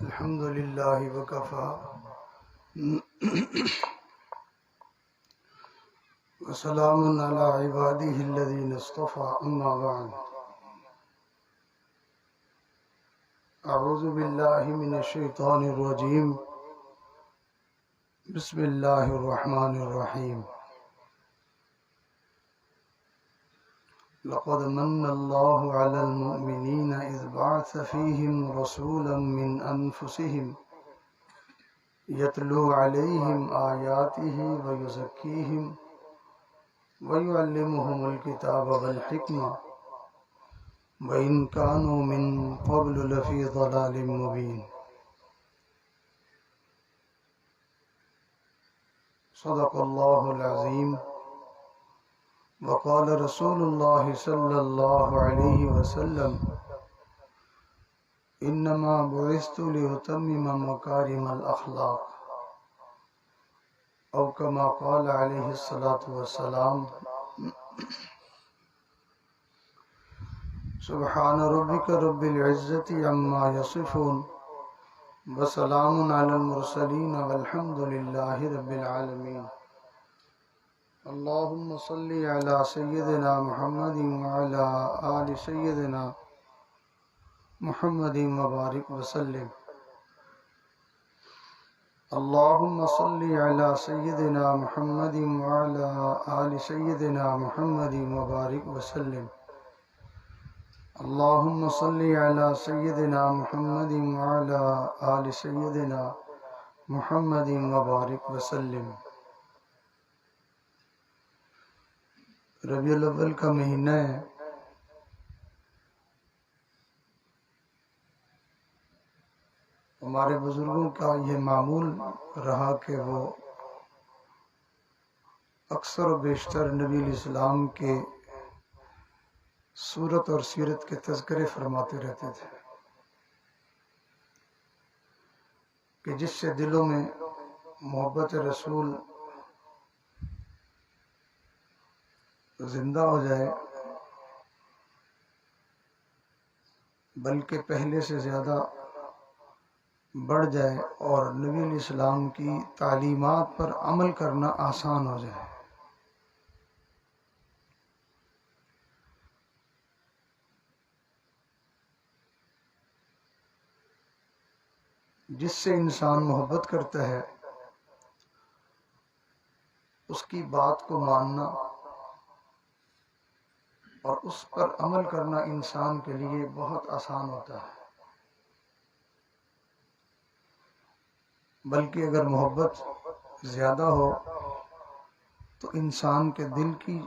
الحمد لله وكفى وسلام على عباده الذين اصطفى أما بعد أعوذ بالله من الشيطان الرجيم بسم الله الرحمن الرحيم لقد من الله على المؤمنين إذ بعث فيهم رسولا من أنفسهم يتلو عليهم آياته ويزكيهم ويعلمهم الكتاب والحكمة وإن كانوا من قبل لفي ضلال مبين صدق الله العظيم وقال رسول الله صلى الله عليه وسلم إنما بعثت لأتمم مكارم الأخلاق أو كما قال عليه الصلاة والسلام سبحان ربك رب العزة عما يصفون وسلام على المرسلين والحمد لله رب العالمين اللهم صل على سيدنا محمد وعلى آل سيدنا محمد وبارك وسلم اللهم صل على سيدنا محمد وعلى آل سيدنا محمد وبارك وسلم اللهم صل على سيدنا محمد وعلى آل سيدنا محمد وبارك وسلم ربیع الاول کا مہینہ ہے، ہمارے بزرگوں کا یہ معمول رہا کہ وہ اکثر و بیشتر نبی علیہ السلام کے صورت اور سیرت کے تذکرے فرماتے رہتے تھے کہ جس سے دلوں میں محبت رسول زندہ ہو جائے، بلکہ پہلے سے زیادہ بڑھ جائے اور نبی علیہ السلام کی تعلیمات پر عمل کرنا آسان ہو جائے۔ جس سے انسان محبت کرتا ہے اس کی بات کو ماننا اور اس پر عمل کرنا انسان کے لیے بہت آسان ہوتا ہے، بلکہ اگر محبت زیادہ ہو تو انسان کے دل کی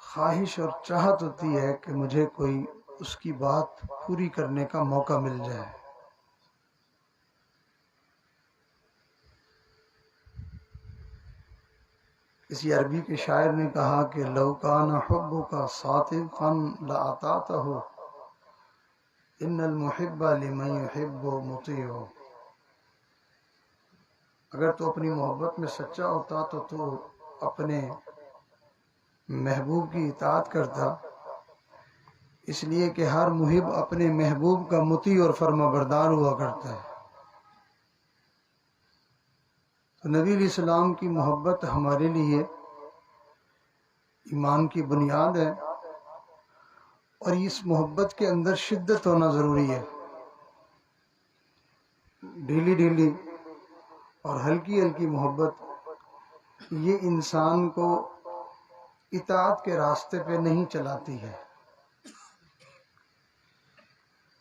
خواہش اور چاہت ہوتی ہے کہ مجھے کوئی اس کی بات پوری کرنے کا موقع مل جائے۔ کسی عربی کے شاعر نے کہا کہ لو کان حبک صادقا لاطعتہ ان المحب لمن یحب مطیع۔ اگر تو اپنی محبت میں سچا ہوتا تو اپنے محبوب کی اطاعت کرتا، اس لیے کہ ہر محب اپنے محبوب کا مطیع اور فرما بردار ہوا کرتا ہے۔ تو نبی علیہ السلام کی محبت ہمارے لیے ایمان کی بنیاد ہے، اور اس محبت کے اندر شدت ہونا ضروری ہے۔ ڈھیلی ڈھیلی اور ہلکی ہلکی محبت یہ انسان کو اطاعت کے راستے پہ نہیں چلاتی ہے۔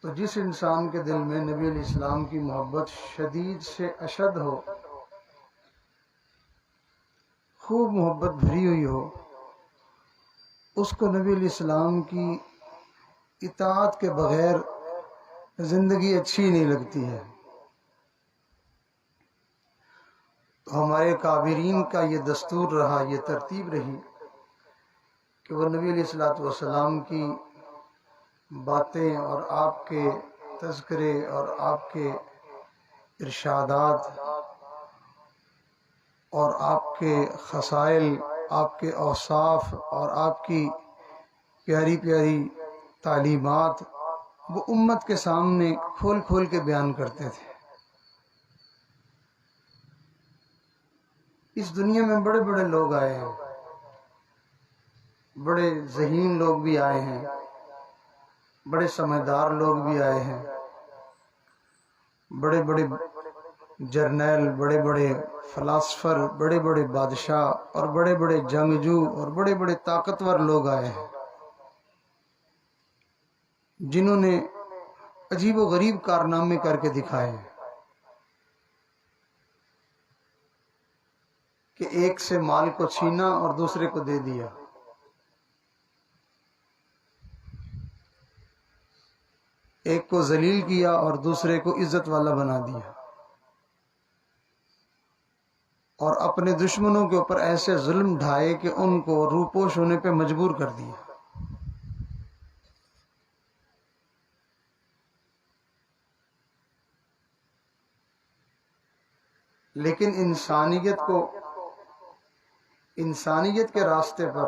تو جس انسان کے دل میں نبی علیہ السلام کی محبت شدید سے اشد ہو، خوب محبت بھری ہوئی ہو، اس کو نبی علیہ السلام کی اطاعت کے بغیر زندگی اچھی نہیں لگتی ہے۔ تو ہمارے کابرین کا یہ دستور رہا، یہ ترتیب رہی کہ وہ نبی علیہ السلام کی باتیں اور آپ کے تذکرے اور آپ کے ارشادات اور آپ کے خصائل، آپ کے اوصاف اور آپ کی پیاری پیاری تعلیمات وہ امت کے سامنے کھول کھول کے بیان کرتے تھے۔ اس دنیا میں بڑے بڑے لوگ آئے ہیں، بڑے ذہین لوگ بھی آئے ہیں، بڑے سمجھدار لوگ بھی آئے ہیں، بڑے بڑے جرنیل، بڑے بڑے فلاسفر، بڑے بڑے بادشاہ اور بڑے بڑے جنگجو اور بڑے بڑے طاقتور لوگ آئے ہیں، جنہوں نے عجیب و غریب کارنامے کر کے دکھائے ہیں کہ ایک سے مال کو چھینا اور دوسرے کو دے دیا، ایک کو ذلیل کیا اور دوسرے کو عزت والا بنا دیا، اور اپنے دشمنوں کے اوپر ایسے ظلم ڈھائے کہ ان کو روپوش ہونے پہ مجبور کر دیا۔ لیکن انسانیت کے راستے پر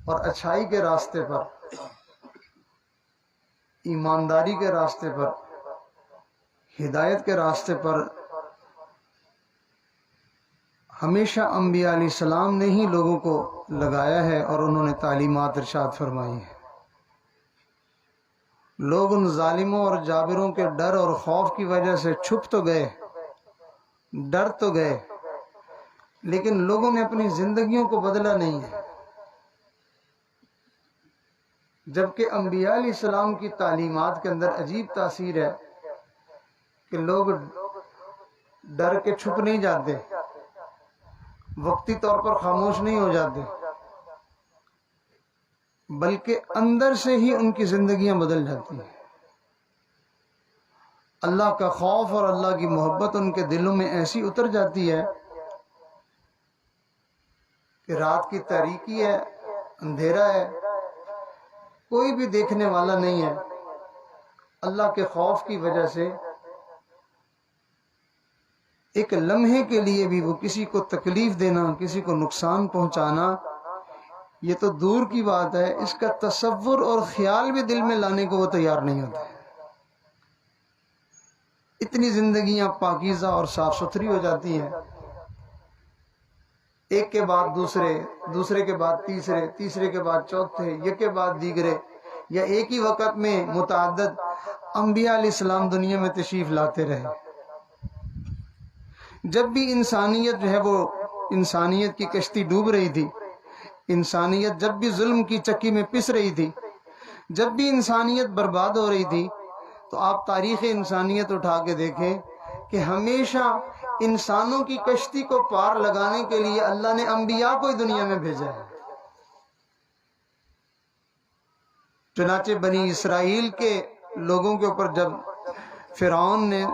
اور اچھائی کے راستے پر، ایمانداری کے راستے پر، ہدایت کے راستے پر ہمیشہ انبیاء علیہ السلام نے ہی لوگوں کو لگایا ہے اور انہوں نے تعلیمات ارشاد فرمائی ہیں۔ لوگ ان ظالموں اور جابروں کے ڈر اور خوف کی وجہ سے چھپ تو گئے، ڈر تو گئے، لیکن لوگوں نے اپنی زندگیوں کو بدلا نہیں ہے، جبکہ انبیاء علیہ السلام کی تعلیمات کے اندر عجیب تاثیر ہے کہ لوگ ڈر کے چھپ نہیں جاتے، وقتی طور پر خاموش نہیں ہو جاتے، بلکہ اندر سے ہی ان کی زندگیاں بدل جاتی ہیں۔ اللہ کا خوف اور اللہ کی محبت ان کے دلوں میں ایسی اتر جاتی ہے کہ رات کی تاریکی ہے، اندھیرا ہے، کوئی بھی دیکھنے والا نہیں ہے، اللہ کے خوف کی وجہ سے ایک لمحے کے لیے بھی وہ کسی کو تکلیف دینا، کسی کو نقصان پہنچانا، یہ تو دور کی بات ہے، اس کا تصور اور خیال بھی دل میں لانے کو وہ تیار نہیں ہوتے۔ اتنی زندگیاں پاکیزہ اور صاف ستھری ہو جاتی ہیں، ایک کے بعد دوسرے، دوسرے کے بعد تیسرے، تیسرے کے بعد چوتھے، یک کے بعد دیگرے، یا ایک ہی وقت میں متعدد انبیاء علیہ السلام دنیا میں تشریف لاتے رہے۔ جب بھی انسانیت جو ہے وہ انسانیت کی کشتی ڈوب رہی تھی، انسانیت جب بھی ظلم کی چکی میں پس رہی تھی، جب بھی انسانیت برباد ہو رہی تھی، تو آپ تاریخ انسانیت اٹھا کے دیکھیں کہ ہمیشہ انسانوں کی کشتی کو پار لگانے کے لیے اللہ نے انبیاء کو ہی دنیا میں بھیجا ہے۔ چنانچہ بنی اسرائیل کے لوگوں کے اوپر جب فرعون نے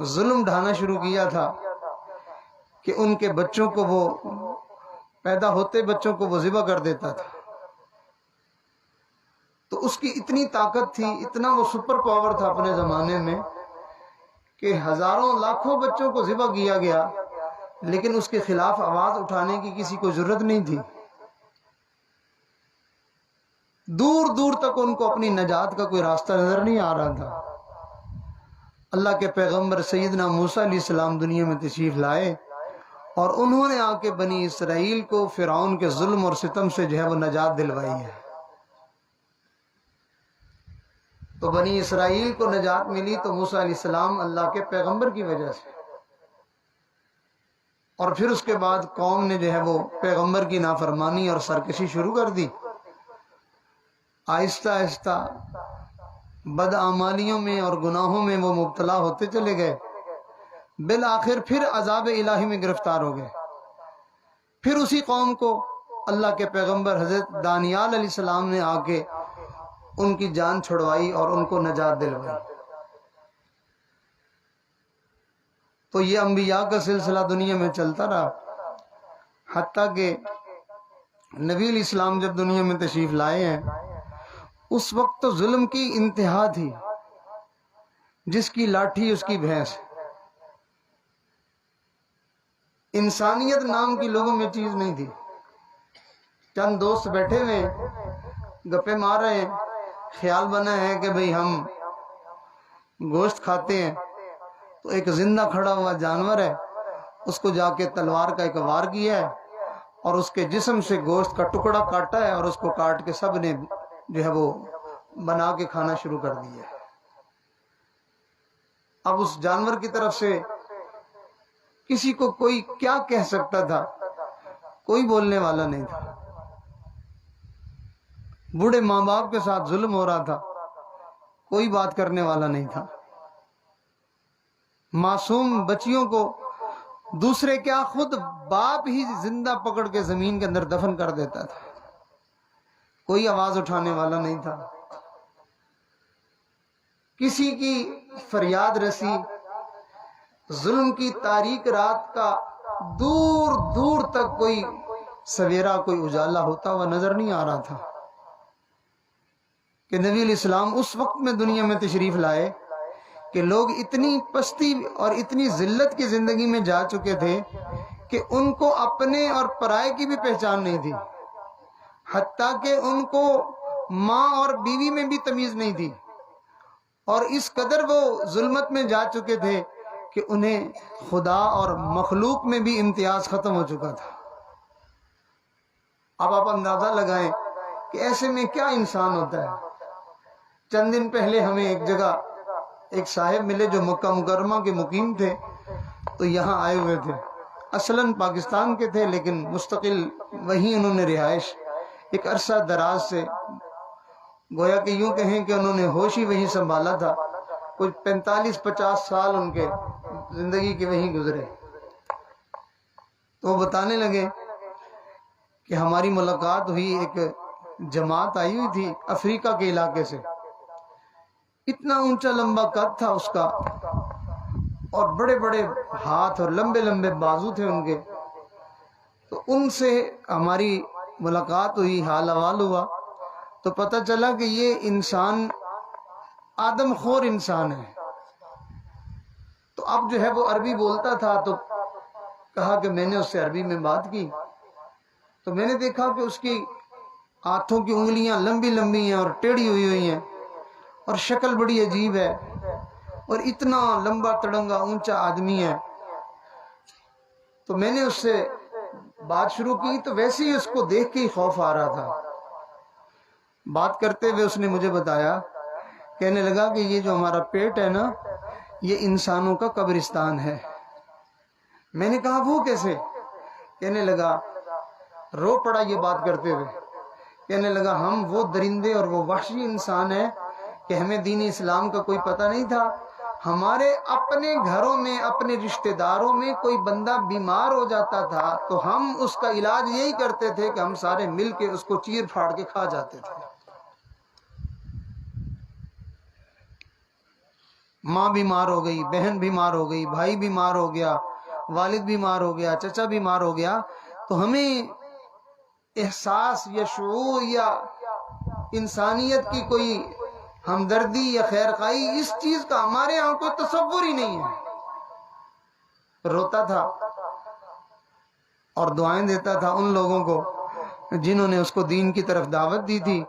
ظلم ڈھانا شروع کیا تھا کہ ان کے بچوں کو وہ پیدا ہوتے بچوں کو وہ ذبح کر دیتا تھا، تو اس کی اتنی طاقت تھی، اتنا وہ سپر پاور تھا اپنے زمانے میں کہ ہزاروں لاکھوں بچوں کو ذبح کیا گیا، لیکن اس کے خلاف آواز اٹھانے کی کسی کو ضرورت نہیں تھی۔ دور دور تک ان کو اپنی نجات کا کوئی راستہ نظر نہیں آ رہا تھا۔ اللہ کے پیغمبر سیدنا موسیٰ علیہ السلام دنیا میں تشریف لائے اور انہوں نے آ کے بنی اسرائیل کو فرعون کے ظلم اور ستم سے جو ہے وہ نجات دلوائی ہے۔ تو بنی اسرائیل کو نجات ملی تو موسیٰ علیہ السلام اللہ کے پیغمبر کی وجہ سے، اور پھر اس کے بعد قوم نے جو ہے وہ پیغمبر کی نافرمانی اور سرکشی شروع کر دی، آہستہ آہستہ بدعمالیوں میں اور گناہوں میں وہ مبتلا ہوتے چلے گئے، بالآخر پھر عذاب الہی میں گرفتار ہو گئے۔ پھر اسی قوم کو اللہ کے پیغمبر حضرت دانیال علیہ السلام نے آ کے ان کی جان چھڑوائی اور ان کو نجات دلوائی۔ تو یہ انبیاء کا سلسلہ دنیا میں چلتا رہا، حتیٰ کہ نبی علیہ السلام جب دنیا میں تشریف لائے ہیں اس وقت تو ظلم کی انتہا تھی، جس کی لاٹھی اس کی بھینس۔ انسانیت نام کی لوگوں میں چیز نہیں تھی، چند دوست بیٹھے ہوئے گپے مار رہے ہیں، خیال بنا ہے کہ بھئی ہم گوشت کھاتے ہیں، تو ایک زندہ کھڑا ہوا جانور ہے اس کو جا کے تلوار کا ایک وار کیا ہے اور اس کے جسم سے گوشت کا ٹکڑا کاٹا ہے اور اس کو کاٹ کے سب نے جو ہے وہ بنا کے کھانا شروع کر دیا ہے۔ اب اس جانور کی طرف سے کسی کو کوئی کیا کہہ سکتا تھا؟ کوئی بولنے والا نہیں تھا۔ بوڑھے ماں باپ کے ساتھ ظلم ہو رہا تھا، کوئی بات کرنے والا نہیں تھا۔ معصوم بچیوں کو دوسرے کیا خود باپ ہی زندہ پکڑ کے زمین کے اندر دفن کر دیتا تھا، کوئی آواز اٹھانے والا نہیں تھا۔ کسی کی فریاد رسی، ظلم کی تاریک رات کا دور دور تک کوئی سویرا، کوئی اجالا ہوتا ہوا نظر نہیں آ رہا تھا کہ نبی علیہ السلام اس وقت میں دنیا میں تشریف لائے کہ لوگ اتنی پستی اور اتنی ذلت کی زندگی میں جا چکے تھے کہ ان کو اپنے اور پرائے کی بھی پہچان نہیں تھی، حتیٰ کہ ان کو ماں اور بیوی میں بھی تمیز نہیں تھی، اور اس قدر وہ ظلمت میں جا چکے تھے کہ انہیں خدا اور مخلوق میں بھی امتیاز ختم ہو چکا تھا۔ اب آپ اندازہ لگائیں کہ ایسے میں کیا انسان ہوتا ہے۔ چند دن پہلے ہمیں ایک جگہ ایک صاحب ملے جو مکہ مکرمہ کے مقیم تھے، تو یہاں آئے ہوئے تھے، اصلاً پاکستان کے تھے لیکن مستقل وہیں انہوں نے رہائش ایک عرصہ دراز سے، گویا کہ یوں کہیں کہ انہوں نے ہوش ہی وہیں سنبھالا تھا، کچھ 45-50 سال ان کے زندگی کے وہیں گزرے۔ تو وہ بتانے لگے کہ ہماری ملاقات ہوئی، ایک جماعت آئی ہوئی تھی افریقہ کے علاقے سے، اتنا اونچا لمبا قد تھا اس کا اور بڑے بڑے ہاتھ اور لمبے لمبے بازو تھے ان کے۔ تو ان سے ہماری ملاقات ہوئی، حال احوال ہوا، تو پتہ چلا کہ یہ انسان آدم خور انسان ہے۔ تو اب جو ہے وہ عربی بولتا تھا، تو کہا کہ میں نے اس سے عربی میں بات کی، تو میں نے دیکھا کہ اس کی ہاتھوں کی انگلیاں لمبی لمبی ہیں اور ٹیڑھی ہوئی ہوئی ہیں، اور شکل بڑی عجیب ہے، اور اتنا لمبا تڑنگا اونچا آدمی ہے۔ تو میں نے اس سے بات شروع کی، تو ویسے ہی اس کو دیکھ کے ہی خوف آ رہا تھا۔ بات کرتے ہوئے اس نے مجھے بتایا، کہنے لگا کہ یہ جو ہمارا پیٹ ہے نا، یہ انسانوں کا قبرستان ہے۔ میں نے کہا وہ کیسے؟ کہنے لگا، رو پڑا یہ بات کرتے ہوئے، کہنے لگا ہم وہ درندے اور وہ وحشی انسان ہیں کہ ہمیں دین اسلام کا کوئی پتہ نہیں تھا، ہمارے اپنے گھروں میں اپنے رشتہ داروں میں کوئی بندہ بیمار ہو جاتا تھا تو ہم اس کا علاج یہی کرتے تھے کہ ہم سارے مل کے اس کو چیر پھاڑ کے کھا جاتے تھے۔ ماں بیمار ہو گئی، بہن بیمار ہو گئی، بھائی بیمار ہو گیا، والد بیمار ہو گیا، چچا بیمار ہو گیا، تو ہمیں احساس یا شعور یا انسانیت کی کوئی ہمدردی یا خیرخواہی، اس چیز کا ہمارے یہاں کوئی تصور ہی نہیں ہے۔ روتا تھا اور دعائیں دیتا تھا ان لوگوں کو جنہوں نے اس کو دین کی طرف دعوت دی تھی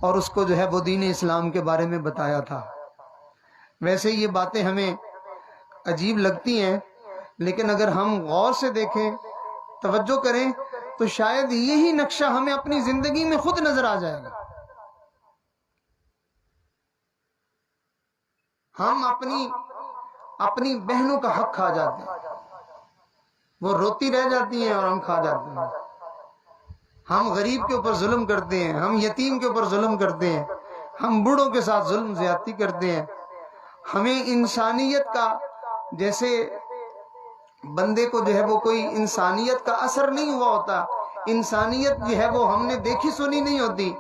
اور اس کو جو ہے وہ دین اسلام کے بارے میں بتایا تھا۔ ویسے یہ باتیں ہمیں عجیب لگتی ہیں، لیکن اگر ہم غور سے دیکھیں، توجہ کریں، تو شاید یہی نقشہ ہمیں اپنی زندگی میں خود نظر آ جائے گا۔ ہم اپنی بہنوں کا حق کھا جاتے ہیں، وہ روتی رہ جاتی ہیں اور ہم کھا جاتے ہیں۔ ہم غریب کے اوپر ظلم کرتے ہیں، ہم یتیم کے اوپر ظلم کرتے ہیں، ہم بوڑھوں کے ساتھ ظلم زیادتی کرتے ہیں۔ ہمیں انسانیت کا، جیسے بندے کو جو ہے وہ کوئی انسانیت کا اثر نہیں ہوا ہوتا، انسانیت جو ہے وہ ہم نے دیکھی سنی نہیں ہوتی،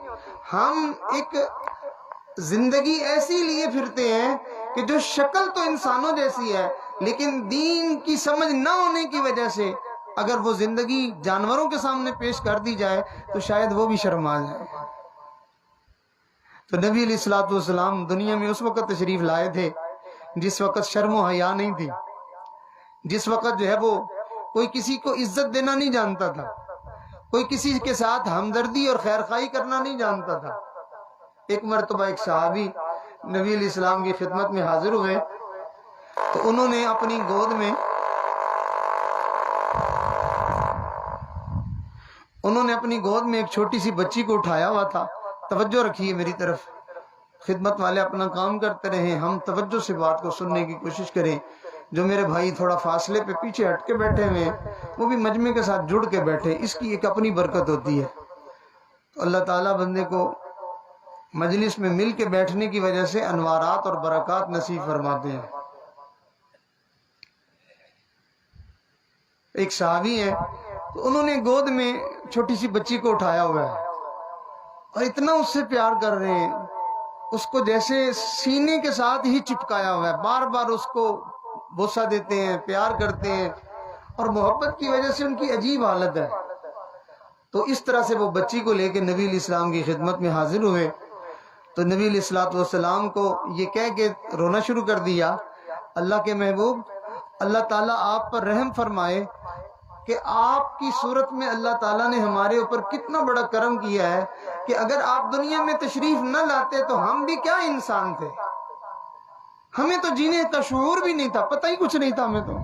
ہم ایک زندگی ایسی لیے پھرتے ہیں کہ جو شکل تو انسانوں جیسی ہے، لیکن دین کی سمجھ نہ ہونے کی وجہ سے اگر وہ زندگی جانوروں کے سامنے پیش کر دی جائے تو شاید وہ بھی شرما جائے۔ تو نبی علیہ الصلوۃ والسلام دنیا میں اس وقت تشریف لائے تھے جس وقت شرم و حیا نہیں تھی، جس وقت جو ہے وہ کوئی کسی کو عزت دینا نہیں جانتا تھا، کوئی کسی کے ساتھ ہمدردی اور خیرخواہی کرنا نہیں جانتا تھا۔ ایک مرتبہ ایک صحابی نبی علیہ السلام کی خدمت میں حاضر ہوئے، تو انہوں نے اپنی گود میں انہوں نے اپنی گود میں ایک چھوٹی سی بچی کو اٹھایا ہوا تھا. توجہ رکھیے میری طرف، خدمت والے اپنا کام کرتے رہیں، ہم توجہ سے بات کو سننے کی کوشش کریں. جو میرے بھائی تھوڑا فاصلے پہ پیچھے ہٹ کے بیٹھے ہوئے ہیں وہ بھی مجمع کے ساتھ جڑ کے بیٹھے، اس کی ایک اپنی برکت ہوتی ہے. تو اللہ تعالیٰ بندے کو مجلس میں مل کے بیٹھنے کی وجہ سے انوارات اور برکات نصیب فرماتے ہیں. ایک صحابی ہیں، تو انہوں نے گود میں چھوٹی سی بچی کو اٹھایا ہوا ہے اور اتنا اس سے پیار کر رہے ہیں، اس کو جیسے سینے کے ساتھ ہی چپکایا ہوا ہے، بار بار اس کو بوسہ دیتے ہیں، پیار کرتے ہیں، اور محبت کی وجہ سے ان کی عجیب حالت ہے. تو اس طرح سے وہ بچی کو لے کے نبی علیہ السلام کی خدمت میں حاضر ہوئے. تو نبی علیہ السلام کو یہ کہہ کے رونا شروع کر دیا، اللہ کے محبوب، اللہ تعالیٰ آپ پر رحم فرمائے کہ آپ کی صورت میں اللہ تعالیٰ نے ہمارے اوپر کتنا بڑا کرم کیا ہے کہ اگر آپ دنیا میں تشریف نہ لاتے تو ہم بھی کیا انسان تھے، ہمیں تو جینے کا شعور بھی نہیں تھا، پتہ ہی کچھ نہیں تھا ہمیں. تو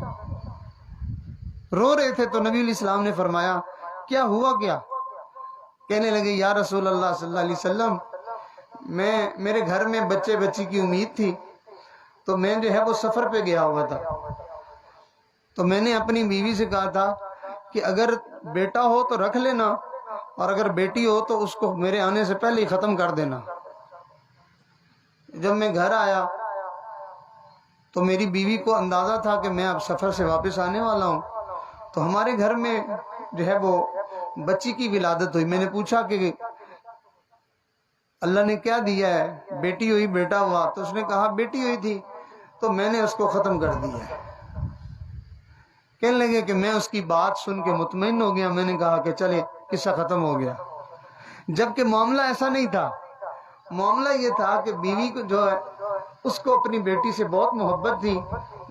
رو رہے تھے. تو نبی علیہ السلام نے فرمایا کیا ہوا کیا؟ کہنے لگے یا رسول اللہ صلی اللہ علیہ وسلم، میرے گھر میں بچی کی امید تھی، تو میں جو ہے وہ سفر پہ گیا ہوا تھا. تو میں نے اپنی بیوی سے کہا تھا کہ اگر بیٹا ہو تو رکھ لینا اور اگر بیٹی ہو تو اس کو میرے آنے سے پہلے ہی ختم کر دینا. جب میں گھر آیا تو میری بیوی کو اندازہ تھا کہ میں اب سفر سے واپس آنے والا ہوں. تو ہمارے گھر میں جو ہے وہ بچی کی ولادت ہوئی. میں نے پوچھا کہ اللہ نے کیا دیا ہے، بیٹی ہوئی بیٹا ہوا؟ تو اس نے کہا بیٹی ہوئی تھی تو میں نے اس کو ختم کر دیا ہے. کہنے لگے کہ میں اس کی بات سن کے مطمئن ہو گیا. میں نے کہا کہ چلے قصہ ختم ہو گیا. جبکہ معاملہ ایسا نہیں تھا. معاملہ یہ تھا کہ بیوی کو جو ہے اس کو اپنی بیٹی سے بہت محبت تھی،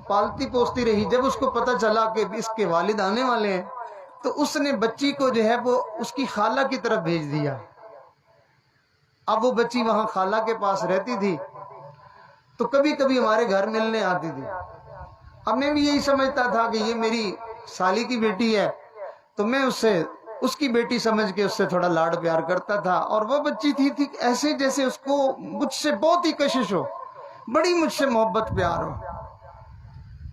پالتی پوستی رہی. جب اس کو پتہ چلا کہ اس کے والد آنے والے ہیں تو اس نے بچی کو جو ہے وہ اس کی خالہ کی طرف بھیج دیا. اب وہ بچی وہاں خالہ کے پاس رہتی تھی تو کبھی کبھی ہمارے گھر ملنے آتی تھی. اب میں بھی یہی سمجھتا تھا کہ یہ میری سالی کی بیٹی ہے، تو میں اس کی بیٹی سمجھ کے اس سے تھوڑا لاڈ پیار کرتا تھا. اور وہ بچی تھی ایسے جیسے اس کو مجھ سے بہت ہی کشش ہو، بڑی مجھ سے محبت پیار ہو،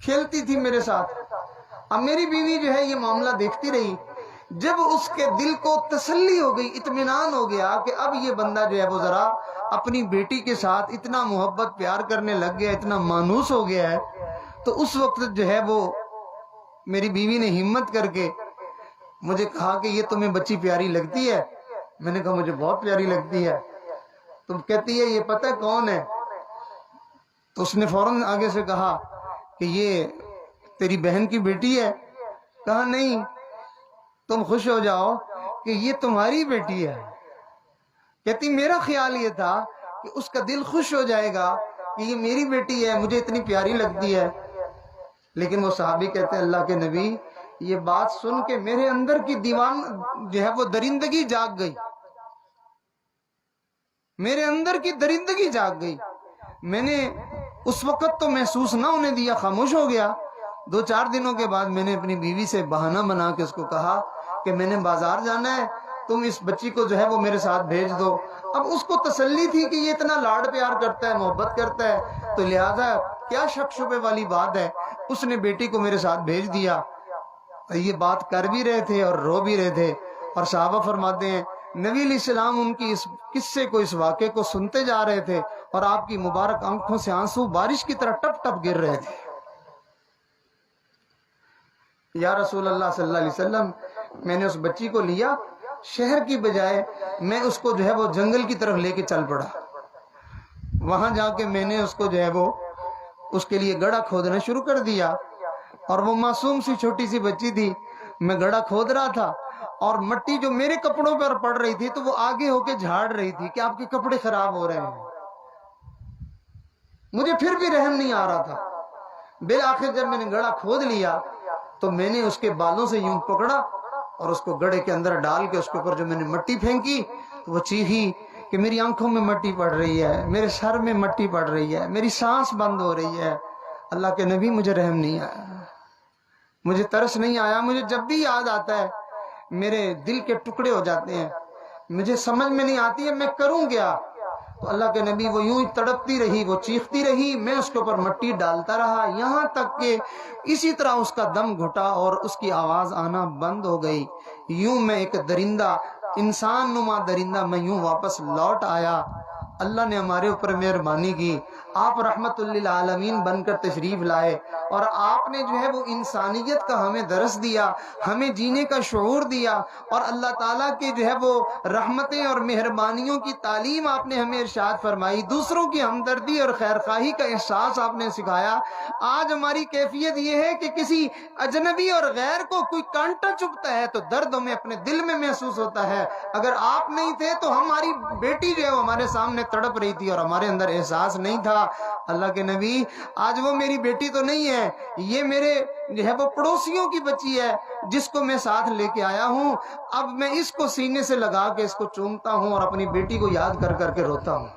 کھیلتی تھی میرے ساتھ. اب میری بیوی جو ہے یہ معاملہ دیکھتی رہی. جب اس کے دل کو تسلی ہو گئی، اطمینان ہو گیا کہ اب یہ بندہ جو ہے وہ ذرا اپنی بیٹی کے ساتھ اتنا محبت پیار کرنے لگ گیا، اتنا مانوس ہو گیا ہے، تو اس وقت جو ہے وہ میری بیوی نے ہمت کر کے مجھے کہا کہ یہ تمہیں بچی پیاری لگتی ہے؟ میں نے کہا مجھے بہت پیاری لگتی ہے. تم کہتی ہے یہ پتہ کون ہے؟ تو اس نے فوراً آگے سے کہا کہ یہ تیری بہن کی بیٹی ہے. کہا نہیں، تم خوش ہو جاؤ کہ یہ تمہاری بیٹی ہے. کہتی میرا خیال یہ تھا کہ اس کا دل خوش ہو جائے گا کہ یہ میری بیٹی ہے، مجھے اتنی پیاری لگتی ہے. لیکن وہ صحابی کہتے ہیں اللہ کے نبی، یہ بات سن کے میرے اندر کی دیوان جو ہے وہ درندگی جاگ گئی، میرے اندر کی درندگی جاگ گئی. میں نے اس وقت تو محسوس نہ ہونے دیا، خاموش ہو گیا. 2-4 دنوں کے بعد میں نے اپنی بیوی سے بہانہ بنا کے اس کو کہا کہ میں نے بازار جانا ہے، تم اس بچی کو جو ہے وہ میرے ساتھ بھیج دو. اب اس کو تسلی تھی کہ یہ اتنا لاڈ پیار کرتا ہے، محبت کرتا ہے، تو لہذا کیا شک شبے والی بات ہے. اس نے بیٹی کو میرے ساتھ بھیج دیا. یہ بات کر بھی رہے تھے اور رو بھی رہے تھے. اور صحابہ فرماتے ہیں نبی علیہ السلام ان کی اس قصے کو، اس واقعے کو سنتے جا رہے تھے اور آپ کی مبارک آنکھوں سے آنسو بارش کی طرح ٹپ ٹپ گر رہے تھے. یا رسول اللہ صلی اللہ علیہ وسلم، میں نے اس بچی کو لیا، شہر کی بجائے میں اس کو جو ہے وہ جنگل کی طرف لے کے چل پڑا. وہاں جا کے میں نے اس کو جو ہے وہ اس کے لیے گڑھا کھودنا شروع کر دیا. اور وہ معصوم سی چھوٹی سی بچی تھی، میں گڑھا کھود رہا تھا اور مٹی جو میرے کپڑوں پر پڑ رہی تھی تو وہ آگے ہو کے جھاڑ رہی تھی کہ آپ کے کپڑے خراب ہو رہے ہیں. مجھے پھر بھی رحم نہیں آ رہا تھا. بالآخر جب میں نے گڑھا کھود لیا تو میں نے اس کے بالوں سے یوں پکڑا اور اس کو گڑھے کے اندر ڈال کے اس کے اوپر جو میں نے مٹی پھینکی تو وہ چیخی کہ میری آنکھوں میں مٹی پڑ رہی ہے، میرے سر میں مٹی پڑ رہی ہے، میری سانس بند ہو رہی ہے. اللہ کے نبی مجھے رحم نہیں آیا. مجھے ترس نہیں آیا. مجھے جب بھی یاد آتا ہے میرے دل کے ٹکڑے ہو جاتے ہیں, مجھے سمجھ میں نہیں آتی ہے میں کروں کیا. تو اللہ کے نبی وہ یوں ہی تڑپتی رہی, وہ چیختی رہی, میں اس کے اوپر مٹی ڈالتا رہا, یہاں تک کہ اسی طرح اس کا دم گھٹا اور اس کی آواز آنا بند ہو گئی. یوں میں ایک درندہ, انسان نما درندہ, میں یوں واپس لوٹ آیا. اللہ نے ہمارے اوپر مہربانی کی, آپ رحمت للعالمین بن کر تشریف لائے اور آپ نے جو ہے وہ انسانیت کا ہمیں درس دیا, ہمیں جینے کا شعور دیا, اور اللہ تعالیٰ کے جو ہے وہ رحمتیں اور مہربانیوں کی تعلیم آپ نے ہمیں ارشاد فرمائی. دوسروں کی ہمدردی اور خیرخواہی کا احساس آپ نے سکھایا. آج ہماری کیفیت یہ ہے کہ کسی اجنبی اور غیر کو کوئی کانٹا چبھتا ہے تو درد ہمیں اپنے دل میں محسوس ہوتا ہے. اگر آپ نہیں تھے تو ہماری بیٹی جو ہے وہ ہمارے سامنے تڑپ رہی تھی اور ہمارے اندر احساس نہیں تھا. اللہ کے نبی آج وہ میری بیٹی تو نہیں ہے, یہ میرے جو ہے وہ پڑوسیوں کی بچی ہے جس کو میں ساتھ لے کے آیا ہوں. اب میں اس کو سینے سے لگا کے اس کو چومتا ہوں اور اپنی بیٹی کو یاد کر کر کے روتا ہوں.